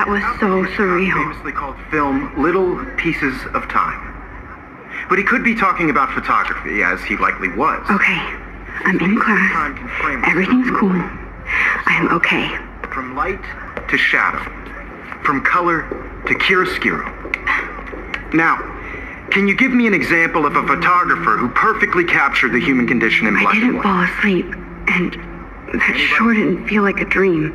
was so surreal. Famously called film Little Pieces of Time. But he could be talking about photography, as he likely was. Okay, I'm in class. Everything's cool. I'm okay. From light to shadow. From color to chiaroscuro. Now, can you give me an example of a photographer who perfectly captured the human condition in black and I didn't white? fall asleep, and that sure didn't feel like a dream.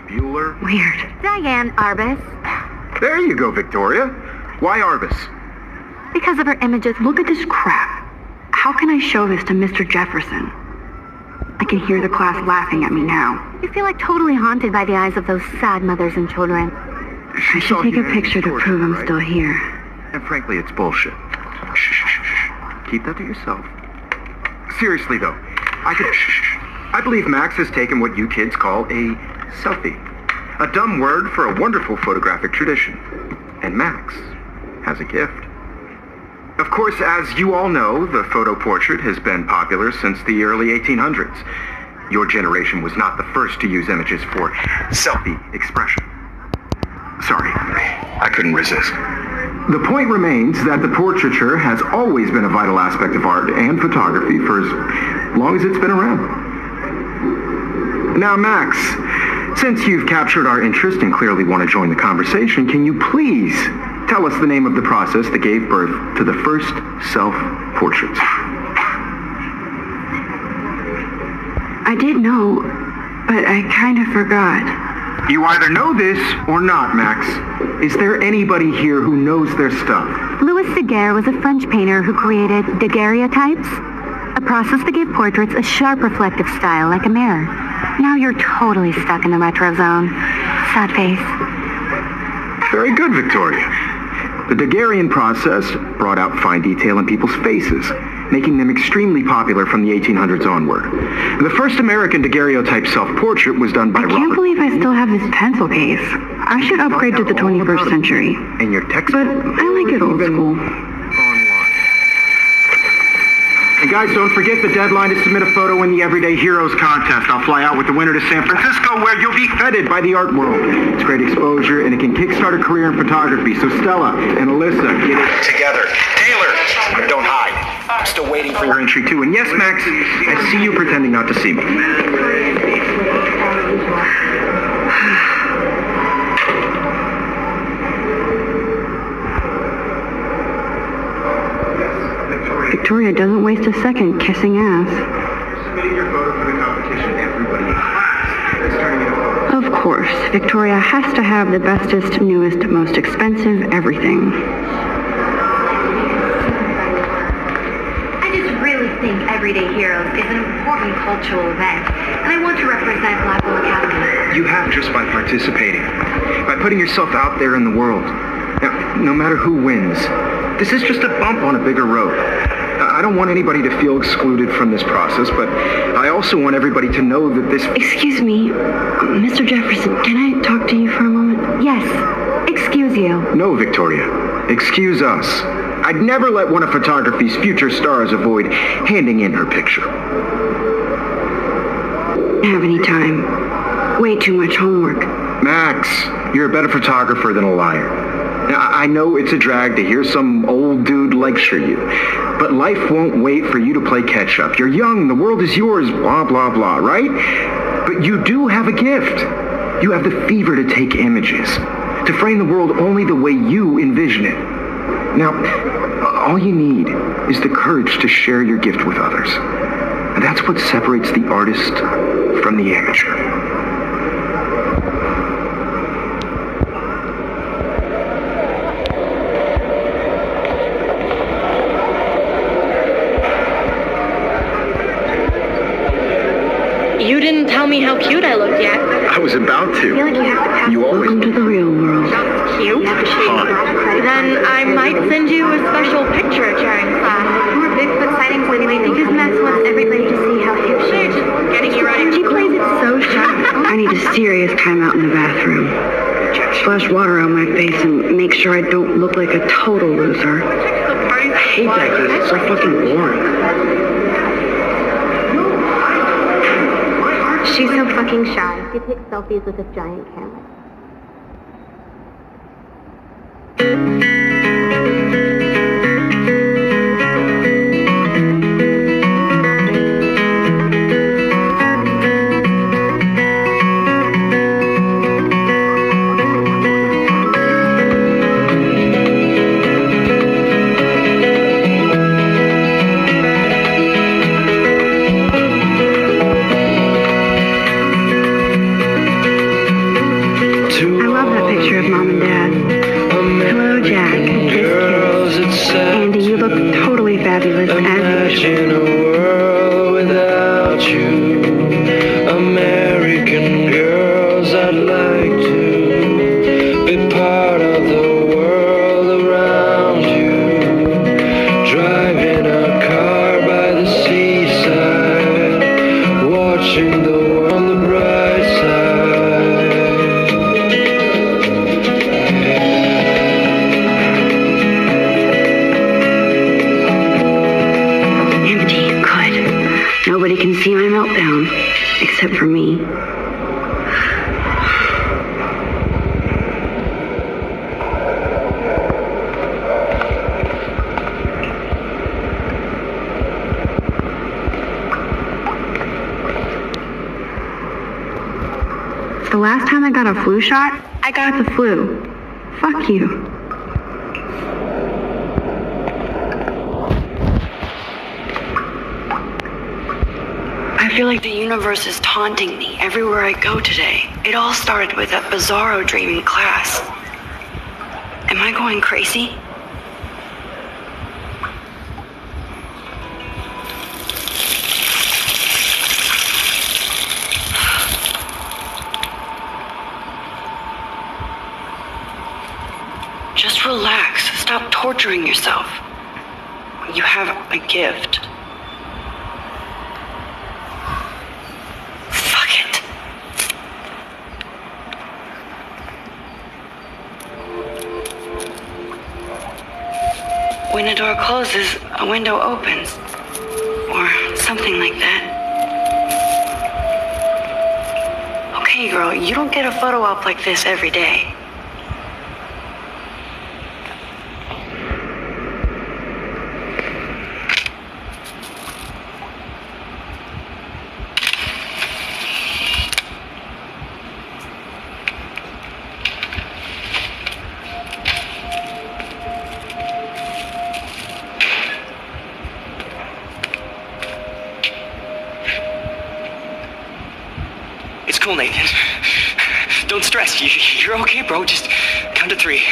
Bueller? Weird. Diane Arbus. There you go, Victoria. Why Arbus? Because of her images. Look at this crap. How can I show this to Mr. Jefferson? I can hear the class laughing at me now. You feel like totally haunted by the eyes of those sad mothers and children. I should take a picture to prove I'm still here. And frankly, it's bullshit. Shh, shh, shh, shh. Keep that to yourself. Seriously, though, I believe Max has taken what you kids call a selfie. A dumb word for a wonderful photographic tradition. And Max has a gift. Of course, as you all know, the photo portrait has been popular since the early 1800s. Your generation was not the first to use images for selfie expression. Sorry, I couldn't resist. The point remains that the portraiture has always been a vital aspect of art and photography for as long as it's been around. Now, Max, since you've captured our interest and clearly want to join the conversation, can you please tell us the name of the process that gave birth to the first self-portraits? I did know, but I kind of forgot. You either know this or not, Max. Is there anybody here who knows their stuff? Louis Daguerre was a French painter who created daguerreotypes, a process that gave portraits a sharp reflective style like a mirror. Now you're totally stuck in the retro zone. Sad face. Very good, Victoria. The Daguerrean process brought out fine detail in people's faces, making them extremely popular from the 1800s onward. The first American daguerreotype self-portrait was done by Robert. I can't believe I still have this pencil case. I should upgrade to the 21st century. And your textbook? But I like it old school. And guys, don't forget the deadline to submit a photo in the Everyday Heroes contest. I'll fly out with the winner to San Francisco, where you'll be feted by the art world. It's great exposure, and it can kickstart a career in photography. So Stella and Alyssa, get it together. Taylor, don't hide. I'm still waiting for your entry, too. And yes, Max, I see you pretending not to see me. Victoria doesn't waste a second kissing ass. Submitting your photo for the competition, everybody in class is turning in a photo. Of course, Victoria has to have the bestest, newest, most expensive everything. I just really think Everyday Heroes is an important cultural event, and I want to represent Blackwell Academy. You have just by participating, by putting yourself out there in the world. Now, no matter who wins, this is just a bump on a bigger road. I don't want anybody to feel excluded from this process, but I also want everybody to know that this... Excuse me, Mr. Jefferson, can I talk to you for a moment? Yes, excuse you. No, Victoria. Excuse us. I'd never let one of photography's future stars avoid handing in her picture. Have any time. Way too much homework. Max, you're a better photographer than a liar. Now, I know it's a drag to hear some old dude lecture you, but life won't wait for you to play catch-up. You're young, the world is yours, blah, blah, blah, right? But you do have a gift. You have the fever to take images, to frame the world only the way you envision it. Now, all you need is the courage to share your gift with others. And that's what separates the artist from the amateur. You didn't tell me how cute I looked yet. I was about to. I feel like you have to pass. You always... Welcome to the real world. Cute? Then I might send you a special picture during class. More Bigfoot sightings lately because Max wants everybody to see how hip she is. Just getting you ready. She plays it so sharp. I need a serious timeout in the bathroom. Splash water on my face and make sure I don't look like a total loser. I hate that because it's so fucking boring. She's so fucking shy. She takes selfies with this giant camera. Imagine a world without you. American girls, I'd like to be part of the world around you. Driving a car by the seaside, watching the world on the bright side. Nobody can see my meltdown, except for me. The last time I got a flu shot, I got the flu. Fuck you. I feel like the universe is taunting me everywhere I go today. It all started with that bizarro dream in class. Am I going crazy? Just relax. Stop torturing yourself. You have a gift. When a door closes, a window opens. Or something like that. Okay, girl, you don't get a photo op like this every day. It's cool, Nathan. Don't stress. You're okay, bro. Just count to 3.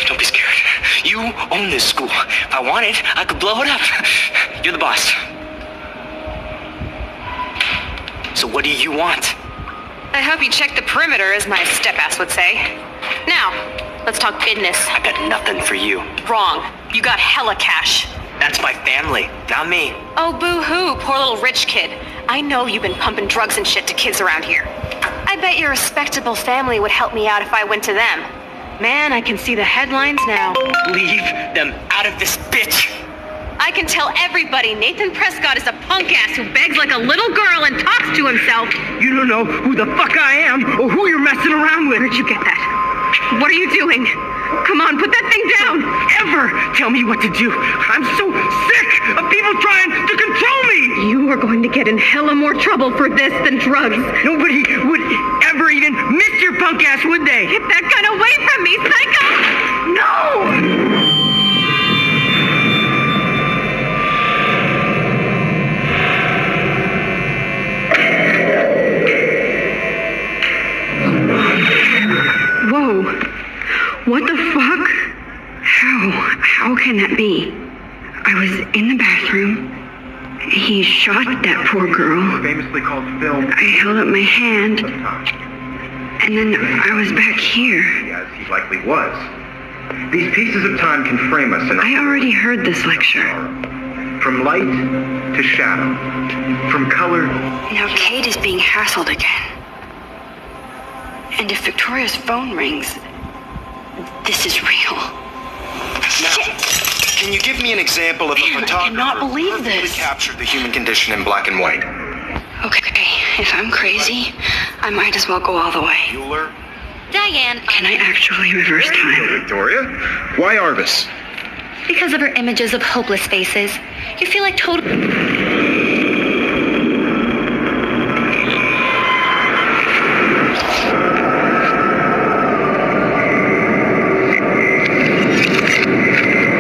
Don't be scared. You own this school. If I wanted, I could blow it up. You're the boss. So what do you want? I hope you check the perimeter, as my step-ass would say. Now, let's talk business. I got nothing for you. Wrong. You got hella cash. That's my family, not me. Oh, boo-hoo, poor little rich kid. I know you've been pumping drugs and shit to kids around here. I bet your respectable family would help me out if I went to them. Man, I can see the headlines now. Leave them out of this bitch. I can tell everybody Nathan Prescott is a punk ass who begs like a little girl and talks to himself. You don't know who the fuck I am or who you're messing around with. Where'd you get that? What are you doing? Come on, put that thing down! Ever tell me what to do. I'm so sick of people trying to control me. You are going to get in hella more trouble for this than drugs. Nobody would ever even miss your punk ass, would they? Get that gun away from me, psycho! No! Whoa. What the fuck? How can that be? I was in the bathroom. He shot that poor girl. Famously called Phil. I held up my hand. And then I was back here. As he likely was. These pieces of time can frame us in I already heard this lecture. from light to shadow, from color. Now Kate is being hassled again. And if Victoria's phone rings, this is real. Now, can you give me an example of a Man, I photographer cannot believe who perfectly this. captured the human condition in black and white? Okay, if I'm crazy, I might as well go all the way. Bueller, Diane. Can I actually reverse time? Victoria? Why Arvis? Because of her images of hopeless faces, you feel like total...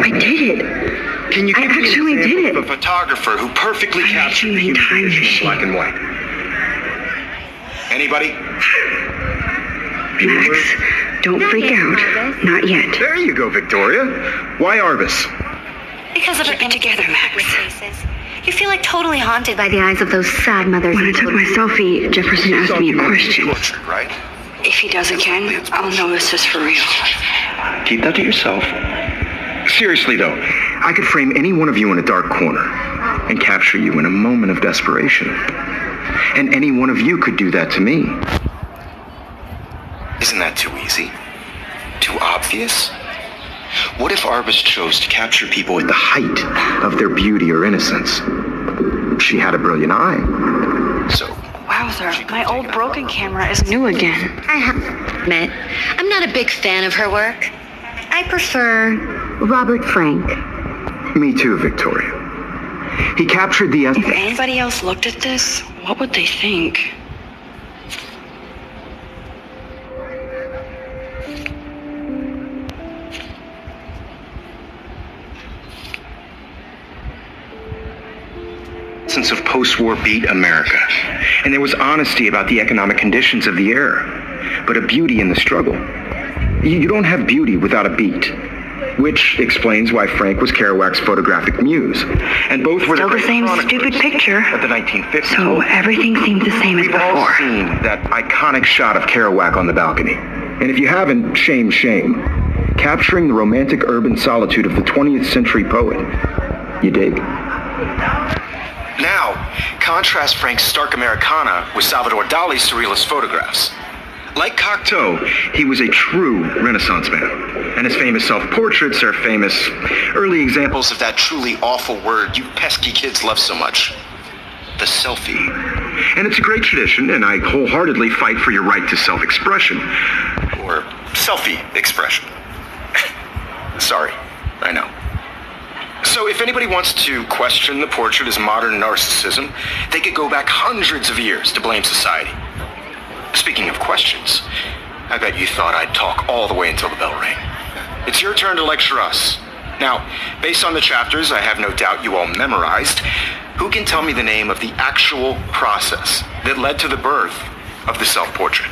I did it. Can you I give me actually an example did it. of a photographer who perfectly captured the made human time condition in machine. black and white? Anybody? Max, don't freak out. Not yet. There you go, Victoria. Why Arvis? Because of her Keep it together, Max. faces, you feel like totally haunted by the eyes of those sad mothers. When I took my selfie, Jefferson asked me a question. Portrait, right? If he does again, I'll know this is for real. Keep that to yourself. Seriously, though, I could frame any one of you in a dark corner and capture you in a moment of desperation. And any one of you could do that to me. Isn't that too easy? Too obvious? What if Arvis chose to capture people At the height of their beauty or innocence. She had a brilliant eye. So, Wowzer, my old broken camera is new again. I have to admit, I'm not a big fan of her work. I prefer Robert Frank. Me too, Victoria. He captured the If essence. anybody else looked at this, what would they think? Of post-war beat America. And there was honesty about the economic conditions of the era, but a beauty in the struggle. You don't have beauty without a beat, which explains why Frank was Kerouac's photographic muse. And both were Still the great same chroniclers stupid picture. of the 1950s. So everything seems the same as We've all before. seen that iconic shot of Kerouac on the balcony. And if you haven't, shame, shame. Capturing the romantic urban solitude of the 20th century poet. You dig? now, contrast Frank's stark Americana with Salvador Dali's surrealist photographs. Like Cocteau, he was a true Renaissance man. And his famous self-portraits are famous early examples Of that truly awful word you pesky kids love so much. The selfie. And it's a great tradition, and I wholeheartedly fight for your right to self-expression. Or selfie expression. Sorry, I know. So if anybody wants to question the portrait as modern narcissism, they could go back hundreds of years to blame society. Speaking of questions, I bet you thought I'd talk all the way until the bell rang. It's your turn to lecture us. Now, based on the chapters I have no doubt you all memorized, who can tell me the name of the actual process that led to the birth of the self-portrait?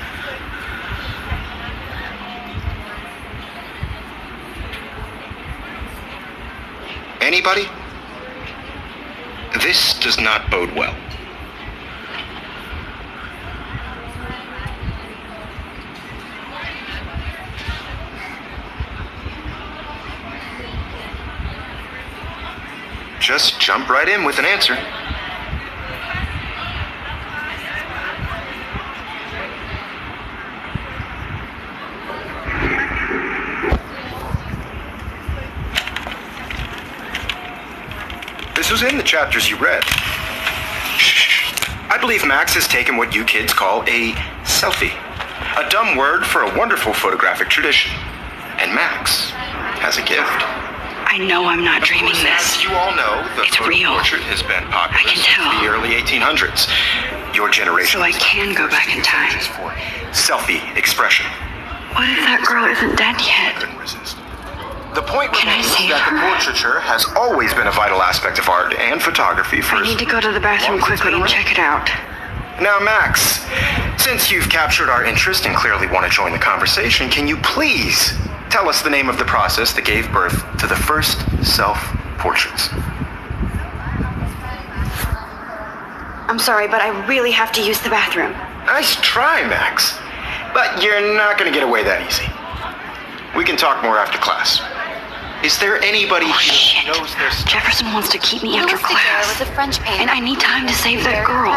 Anybody? This does not bode well. Just jump right in with an answer. This was in the chapters you read. I believe Max has taken what you kids call a selfie. A dumb word for a wonderful photographic tradition. And Max has a gift. I know I'm not dreaming As this. you all know, the It's photo real. portrait has been popular I can since tell. the early 1800s. Your generation So I can go back in time. for selfie expression. What if that girl isn't dead yet? Couldn't resist. The point Can I remains save that the her? portraiture has always been a vital aspect of art and photography for I need to go to the bathroom quickly and check it out. Now, Max, since you've captured our interest and clearly want to join the conversation, can you please tell us the name of the process that gave birth to the first self-portraits? I'm sorry, but I really have to use the bathroom. Nice try, Max. But you're not going to get away that easy. We can talk more after class. Is there anybody Oh, here shit. who knows their stuff? Jefferson wants to keep me after Louis Daguerre class. was a French painter. And I need time to save that girl.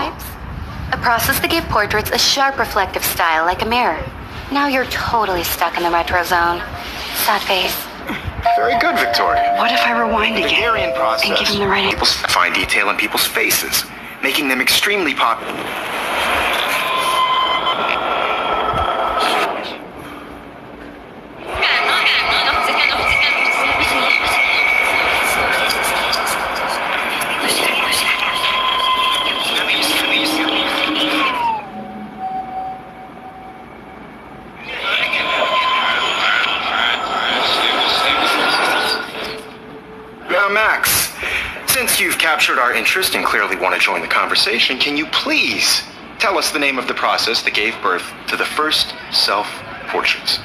A process that gave portraits a sharp reflective style like a mirror. Now you're totally stuck in the retro zone. Sad face. Very good, Victoria. What if I rewind The again Daguerrean process. and give him the right answer? People's fine detail in people's faces, making them extremely popular. captured our interest and clearly want to join the conversation, can you please tell us the name of the process that gave birth to the first self-portraits?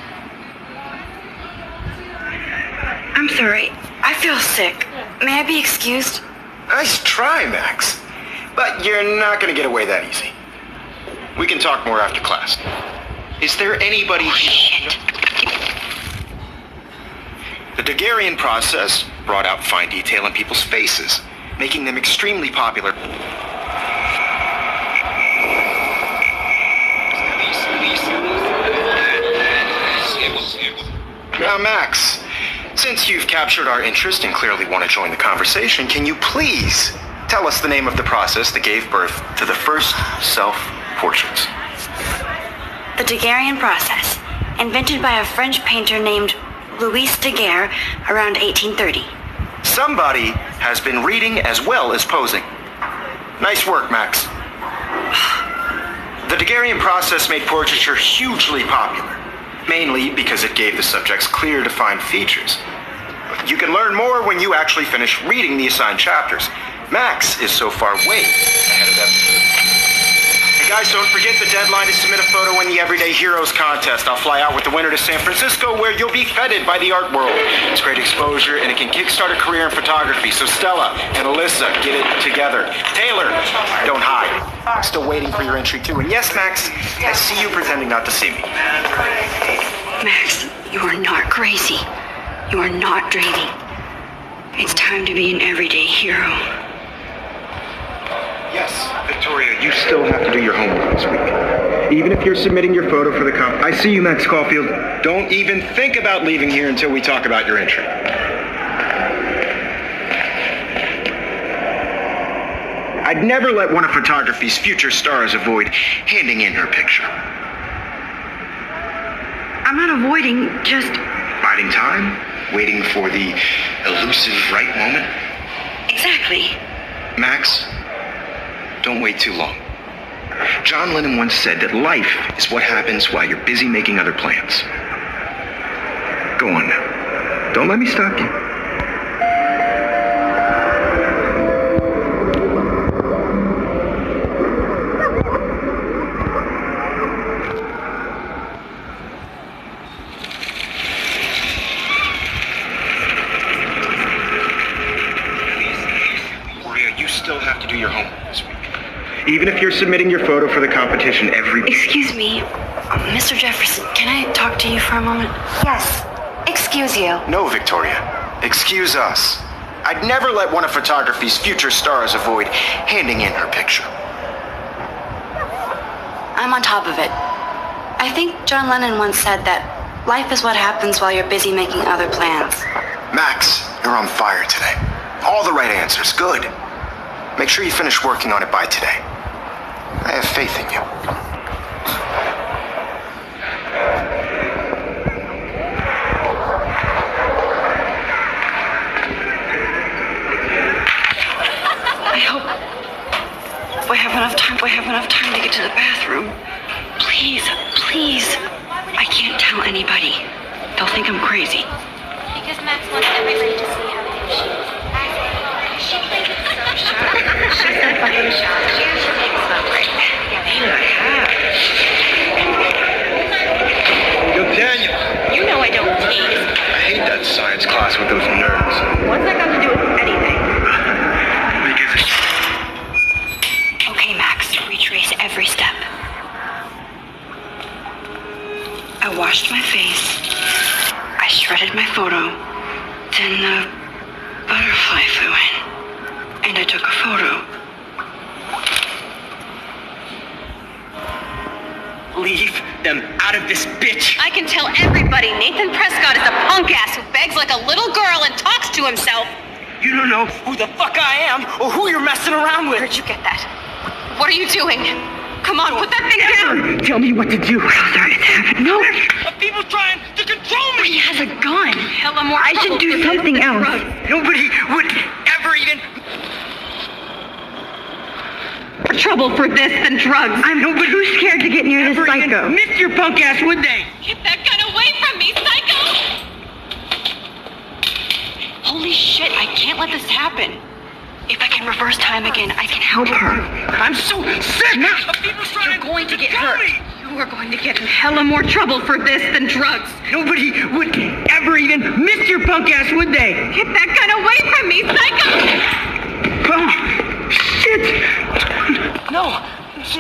I'm sorry. I feel sick. May I be excused? Nice try, Max. But you're not going to get away that easy. We can talk more after class. Is there anybody... Shit. The Daguerrean process brought out fine detail in people's faces, making them extremely popular. Now, Max, since you've captured our interest and clearly want to join the conversation, can you please tell us the name of the process that gave birth to the first self-portraits? The Daguerrean process, invented by a French painter named Louis Daguerre around 1830. Somebody has been reading as well as posing. Nice work, Max. The Daguerrean process made portraiture hugely popular, mainly because it gave the subjects clear, defined features. You can learn more when you actually finish reading the assigned chapters. Max is so far way ahead of them. Hey guys, don't forget the deadline to submit a photo in the Everyday Heroes contest. I'll fly out with the winner to San Francisco, where you'll be feted by the art world. It's great exposure, and it can kickstart a career in photography. So Stella and Alyssa, get it together. Taylor, don't hide. I'm still waiting for your entry too. And yes, Max, I see you pretending not to see me. Max, you are not crazy. You are not dreaming. It's time to be an everyday hero. Yes, Victoria, you still have to do your homework this week. Even if you're submitting your photo for the comp. I see you, Max Caulfield. Don't even think about leaving here until we talk about your entry. I'd never let one of photography's future stars avoid handing in her picture. I'm not avoiding, just... Biding time, waiting for the elusive right moment. Exactly. Max, don't wait too long. John Lennon once said that life is what happens while you're busy making other plans. Go on now. Don't let me stop you. You still have to do your homework this week. Even if you're submitting your photo for the competition every... Excuse me, Mr. Jefferson, can I talk to you for a moment? Yes. Excuse you. No, Victoria. Excuse us. I'd never let one of photography's future stars avoid handing in her picture. I'm on top of it. I think John Lennon once said that life is what happens while you're busy making other plans. Max, you're on fire today. All the right answers. Good. Make sure you finish working on it by today. I have faith in you. I hope we have enough time to get to the bathroom. Please, please. I can't tell anybody. They'll think I'm crazy. Because Max wants everybody to see how cute she is. She plays it so sharp. She's so fucking sharp. She actually makes it so great. I have. Yo, Daniel. You know I don't tease. I hate that science class with those nerds. What's that got to do with anything? Because Okay, Max, retrace every step. I washed my face. I shredded my photo. Then the butterfly flew in. And I took a photo. Leave them out of this bitch. I can tell everybody Nathan Prescott is a punk ass who begs like a little girl and talks to himself. You don't know who the fuck I am or who you're messing around with. Where'd you get that? What are you doing? Come on, put that thing down! Tell me what to do. Sorry, it's happened. No, People trying to control me. he has a gun. Hella more I should do something else. Nobody would ever even... more trouble for this than drugs. I'm too scared to get near this ever even psycho. miss your punk ass, would they? Get that gun away from me, psycho! Holy shit, I can't let this happen. If I can can reverse time again. I can help her. I'm so sick of people trying You're going to get kill hurt. me. You are going to get in hella more trouble for this than drugs. Nobody would ever even miss your punk ass, would they? Get that gun away from me, psycho! Oh, shit! No.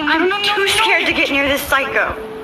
I'm too scared to get near this psycho.